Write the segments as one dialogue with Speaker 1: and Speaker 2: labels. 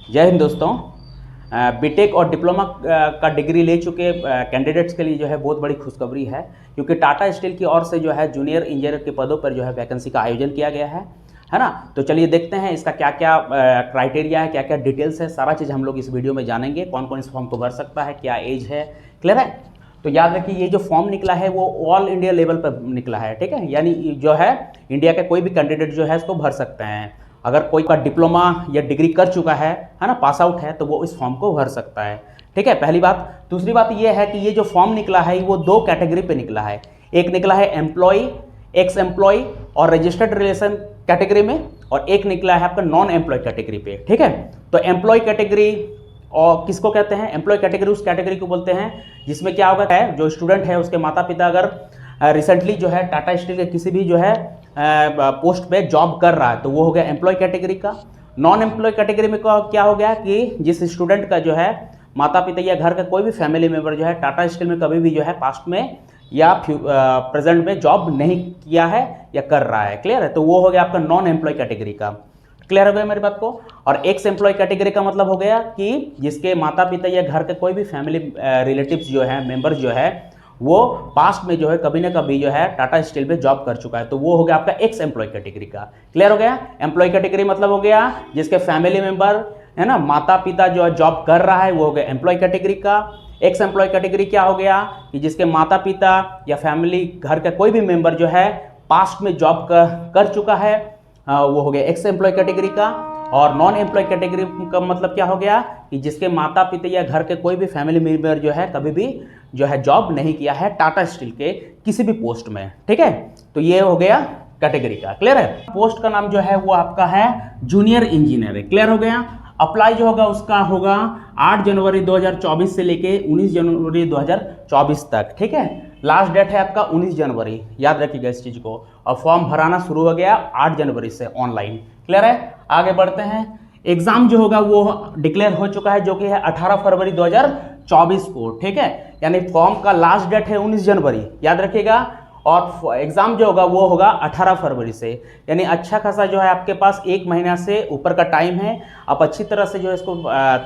Speaker 1: जय हिंद दोस्तों। बीटेक और डिप्लोमा का डिग्री ले चुके कैंडिडेट्स के लिए जो है बहुत बड़ी खुशखबरी है, क्योंकि टाटा स्टील की ओर से जो है जूनियर इंजीनियर के पदों पर जो है वैकेंसी का आयोजन किया गया है ना। तो चलिए देखते हैं इसका क्या क्या क्राइटेरिया है, क्या क्या डिटेल्स है, सारा चीज़ हम लोग इस वीडियो में जानेंगे। कौन कौन इस फॉर्म को भर सकता है, क्या एज है, क्लियर है। तो याद रखिए ये जो फॉर्म निकला है वो ऑल इंडिया लेवल पर निकला है, ठीक है। यानी जो है इंडिया के कोई भी कैंडिडेट जो है इसको भर सकते हैं। अगर कोई का डिप्लोमा या डिग्री कर चुका है ना, पास आउट है, तो वो इस फॉर्म को भर सकता है, ठीक है। पहली बात। दूसरी बात ये है कि ये जो फॉर्म निकला है वो दो कैटेगरी पे निकला है। एक निकला है एम्प्लॉय, एक्स एम्प्लॉय और रजिस्टर्ड रिलेशन कैटेगरी में, और एक निकला है आपका नॉन एम्प्लॉय कैटेगरी पे, ठीक है। तो एम्प्लॉय कैटेगरी और किसको कहते हैं? एम्प्लॉय कैटेगरी उस कैटेगरी को बोलते हैं जिसमें क्या होगा है, जो स्टूडेंट है उसके माता पिता अगर रिसेंटली जो है टाटा स्टील के किसी भी जो है पोस्ट पे जॉब कर रहा है, तो वो हो गया एम्प्लॉय कैटेगरी का। नॉन एम्प्लॉय कैटेगरी में क्या हो गया कि जिस स्टूडेंट का जो है माता पिता या घर का कोई भी फैमिली मेंबर जो है टाटा स्टील में कभी भी जो है पास्ट में या प्रेजेंट में जॉब नहीं किया है या कर रहा है, क्लियर है। तो वो हो गया आपका नॉन एम्प्लॉय कैटेगरी का। क्लियर हो गया मेरी बात को। और एक्स एम्प्लॉय कैटेगरी का मतलब हो गया कि जिसके माता पिता या घर के कोई भी फैमिली रिलेटिव्स जो है, मेंबर जो है, वो पास्ट में जो है कभी ना कभी जो है टाटा स्टील पे जॉब कर चुका है, तो वो हो गया आपका एक्स एम्प्लॉय कैटेगरी का। क्लियर हो गया। एम्प्लॉय कैटेगरी मतलब हो गया जिसके फैमिली मेंबर है ना, माता पिता जो है जॉब कर रहा है, वो हो गया एम्प्लॉय कैटेगरी का। एक्स एम्प्लॉय कैटेगरी क्या हो गया कि जिसके माता पिता या फैमिली घर का कोई भी मेंबर जो है पास्ट में जॉब कर चुका है, वो हो गया एक्स एम्प्लॉय कैटेगरी का। और नॉन एम्प्लॉय कैटेगरी का मतलब क्या हो गया कि जिसके माता पिता या घर के कोई भी फैमिली मेंबर जो है कभी भी जो है जॉब नहीं किया है टाटा स्टील के किसी भी पोस्ट में, ठीक है। तो ये हो गया कैटेगरी का। क्लियर है। पोस्ट का नाम जो है वो आपका है जूनियर इंजीनियर है। क्लियर हो गया। अप्लाई जो होगा उसका होगा 8 जनवरी 2024 से लेके 19 जनवरी 2024 तक, ठीक है। लास्ट डेट है आपका 19 जनवरी, याद रखिएगा इस चीज को। और फॉर्म भराना शुरू हो गया 8 जनवरी से ऑनलाइन। क्लियर है। आगे बढ़ते हैं। एग्जाम जो होगा वो डिक्लेयर हो चुका है, जो कि है 18 फरवरी 2024 को, ठीक है। यानी फॉर्म का लास्ट डेट है 19 जनवरी, याद रखिएगा। और एग्जाम जो होगा वो होगा 18 फरवरी से। यानी अच्छा खासा जो है आपके पास 1 महीना से ऊपर का टाइम है। आप अच्छी तरह से जो है इसको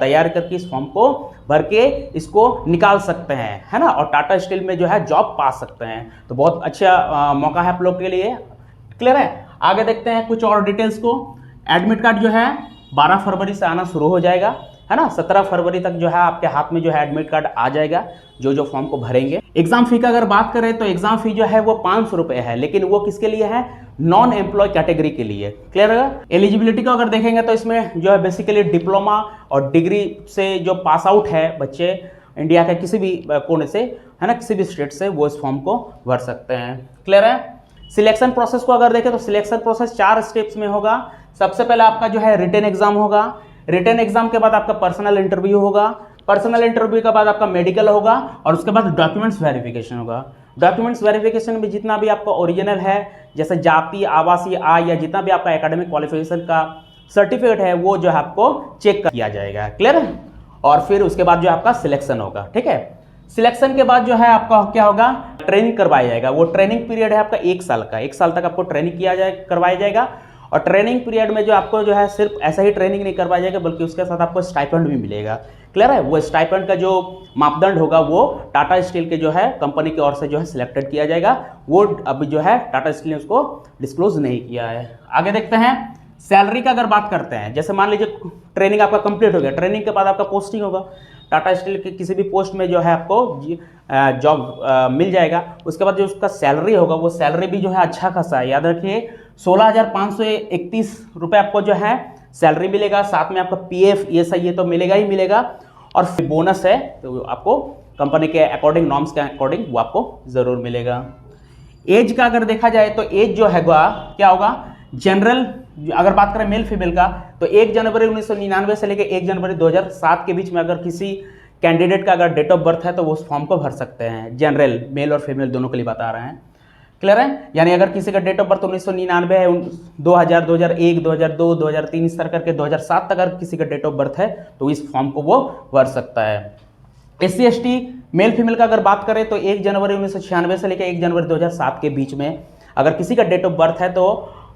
Speaker 1: तैयार करके इस फॉर्म को भर के इसको निकाल सकते हैं, है ना। और टाटा स्टील में जो है जॉब पा सकते हैं। तो बहुत अच्छा मौका है आप लोग के लिए। क्लियर है। आगे देखते हैं कुछ और डिटेल्स को। एडमिट कार्ड जो है 12 फरवरी से आना शुरू हो जाएगा, है ना। 17 फरवरी तक जो है आपके हाथ में जो है एडमिट कार्ड आ जाएगा, जो फॉर्म को भरेंगे। एग्जाम फी का अगर बात करें तो एग्जाम फी जो है वो 500 रुपये है, लेकिन वो किसके लिए है? नॉन एम्प्लॉय कैटेगरी के लिए। क्लियर है। एलिजिबिलिटी को अगर देखेंगे तो इसमें जो है बेसिकली डिप्लोमा और डिग्री से जो पास आउट है बच्चे इंडिया के किसी भी कोने से, है ना, किसी भी स्टेट से, वो इस फॉर्म को भर सकते हैं। क्लियर है। सिलेक्शन प्रोसेस को अगर देखें तो सिलेक्शन प्रोसेस 4 स्टेप्स में होगा। सबसे पहले आपका जो है रिटन एग्जाम होगा। रिटन एग्जाम के बाद आपका पर्सनल इंटरव्यू होगा। पर्सनल इंटरव्यू के बाद आपका मेडिकल होगा, और उसके बाद डॉक्यूमेंट्स वेरिफिकेशन होगा। डॉक्यूमेंट्स वेरिफिकेशन में जितना भी आपका ओरिजिनल है, जैसे जाति, आवासीय आय या जितना भी आपका एकेडमिक क्वालिफिकेशन का सर्टिफिकेट है, वो जो है आपको चेक किया जाएगा। क्लियर है। और फिर उसके बाद जो आपका सिलेक्शन होगा, ठीक है। सिलेक्शन के बाद जो है आपका क्या होगा? ट्रेनिंग करवाया जाएगा। वो ट्रेनिंग पीरियड है आपका 1 साल का। 1 साल तक आपको ट्रेनिंग करवाया जाएगा। और ट्रेनिंग पीरियड में जो आपको जो है सिर्फ ऐसा ही ट्रेनिंग नहीं करवाया जाएगा, बल्कि उसके साथ आपको स्टाइपेंड भी मिलेगा। क्लियर है। वो स्टाइपेंड का जो मापदंड होगा वो टाटा स्टील के जो है कंपनी की ओर से जो है सिलेक्टेड किया जाएगा। वो अभी जो है टाटा स्टील ने उसको डिस्क्लोज नहीं किया है। आगे देखते हैं। सैलरी का अगर बात करते हैं, जैसे मान लीजिए ट्रेनिंग आपका कंप्लीट हो गया, ट्रेनिंग के बाद आपका पोस्टिंग होगा टाटा स्टील के किसी भी पोस्ट में जो है आपको जॉब मिल जाएगा। उसके बाद जो उसका सैलरी होगा वो सैलरी भी जो है अच्छा खासा है। याद रखिए 16,531 रुपये आपको जो है सैलरी मिलेगा। साथ में आपका पीएफ ये तो मिलेगा ही मिलेगा। और फिर बोनस है तो आपको कंपनी के अकॉर्डिंग, नॉर्म्स के अकॉर्डिंग वो आपको ज़रूर मिलेगा। एज का अगर देखा जाए तो एज जो है क्या होगा? जनरल अगर बात करें मेल फीमेल का, तो 1 जनवरी 1999 से लेकर 1 जनवरी 2007 के बीच में अगर किसी कैंडिडेट का अगर डेट ऑफ बर्थ है तो वो उस फॉर्म को भर सकते हैं। जनरल मेल और फीमेल दोनों के लिए बता रहे हैं। क्लियर है। यानी अगर किसी का डेट ऑफ बर्थ 1999 है, 2000, 2001, 2002, 2003 इस तरह करके 2007 तक अगर किसी का डेट ऑफ बर्थ है तो इस फॉर्म को वो भर सकता है। SC ST मेल फीमेल का अगर बात करें तो 1 जनवरी 1996 से लेकर 1 जनवरी 2007 के बीच में अगर किसी का डेट ऑफ बर्थ है तो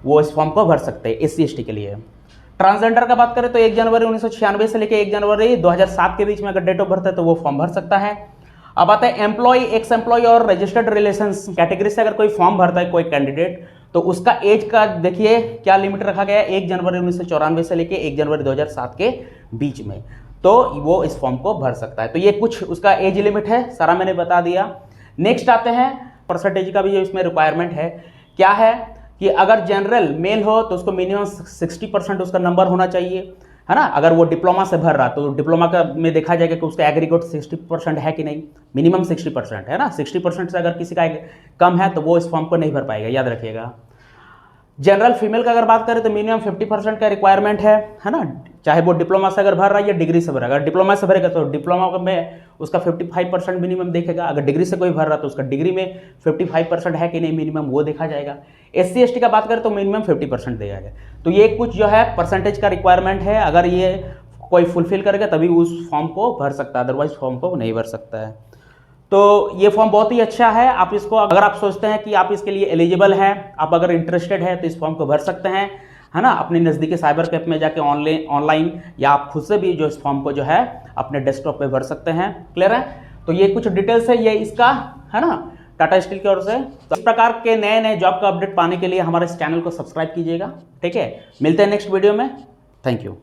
Speaker 1: वो इस फॉर्म को भर सकते हैं SC ST के लिए। ट्रांसजेंडर का बात करें तो 1 जनवरी 1996 से लेकर 1 जनवरी 2007 के बीच में अगर डेट ऑफ बर्थ है तो वो फॉर्म भर सकता है। अब आता है एम्प्लॉय, एक्स एम्प्लॉय और रजिस्टर्ड रिलेशंस कैटेगरी से अगर कोई फॉर्म भरता है कोई कैंडिडेट, तो उसका एज का देखिए क्या लिमिट रखा गया है, 1 जनवरी 1994 से लेकर 1 जनवरी 2007 के बीच में, तो वो इस फॉर्म को भर सकता है। तो ये कुछ उसका एज लिमिट है, सारा मैंने बता दिया। नेक्स्ट आते हैं परसेंटेज का भी जो इसमें रिक्वायरमेंट है, क्या है कि अगर जनरल मेल हो तो उसको मिनिमम 60% उसका नंबर होना चाहिए, है ना। अगर वो डिप्लोमा से भर रहा तो डिप्लोमा का में देखा जाएगा कि उसका एग्रीगेट 60% है कि नहीं, मिनिमम 60% है ना। 60% से अगर किसी का कम है तो वो इस फॉर्म को नहीं भर पाएगा, याद रखिएगा। जनरल फीमेल का अगर बात करें तो मिनिमम 50% का रिक्वायरमेंट है ना। चाहे वो डिप्लोमा से अगर भर रहा है या डिग्री से भर रहा है। अगर डिप्लोमा से भरेगा तो डिप्लोमा में उसका 55% मिनिमम देखेगा। अगर डिग्री से कोई भर रहा तो उसका डिग्री में 55% है कि नहीं मिनिमम, वो देखा जाएगा। SC ST का बात करें तो मिनिमम 50% देगा। तो ये कुछ जो है परसेंटेज का रिक्वायरमेंट है, अगर ये कोई फुलफिल करेगा तभी उस फॉर्म को भर सकता है, अदरवाइज फॉर्म को नहीं भर सकता है। तो ये फॉर्म बहुत ही अच्छा है। आप इसको अगर आप सोचते हैं कि आप इसके लिए एलिजिबल हैं, आप अगर इंटरेस्टेड है तो इस फॉर्म को भर सकते हैं, है ना। अपने नज़दीकी साइबर कैफ में जाके ऑनलाइन या आप खुद से भी जो इस फॉर्म को जो है अपने डेस्कटॉप पे भर सकते हैं। क्लियर है। तो ये कुछ डिटेल्स है ये इसका, है ना, टाटा स्टील की ओर से। तो इस प्रकार के नए नए जॉब का अपडेट पाने के लिए हमारे इस चैनल को सब्सक्राइब कीजिएगा। ठीक है, मिलते हैं नेक्स्ट वीडियो में। Thank you.